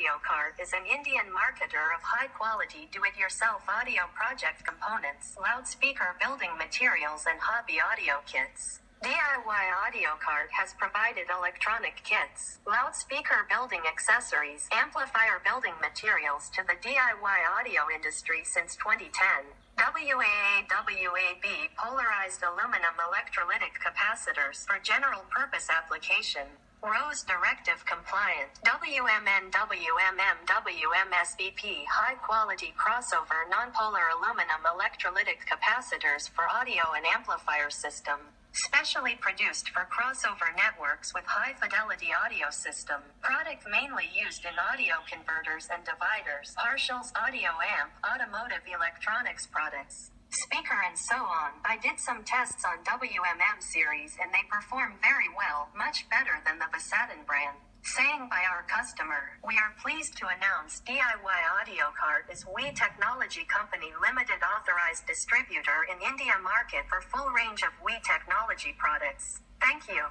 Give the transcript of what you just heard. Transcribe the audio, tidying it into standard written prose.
Audio Cart is an Indian marketer of high-quality do-it-yourself audio project components, loudspeaker building materials and hobby audio kits. DIY Audio Cart has provided electronic kits, loudspeaker building accessories, amplifier building materials to the DIY audio industry since 2010. WAB polarized aluminum electrolytic capacitors for general purpose application. RoHS directive compliant. WMSVP high quality crossover nonpolar aluminum electrolytic capacitors for audio and amplifier system. Specially produced for crossover networks with high fidelity audio system. Product mainly used in audio converters and dividers, partials, audio amp, automotive electronics products, speaker and so on. I did some tests on WMM series and they perform very well, much better than the Vasadin brand. Saying by our customer, we are pleased to announce DIY Audio Cart is WEET Technology Company Limited authorized distributor in India market for full range of WEET technology products. Thank you.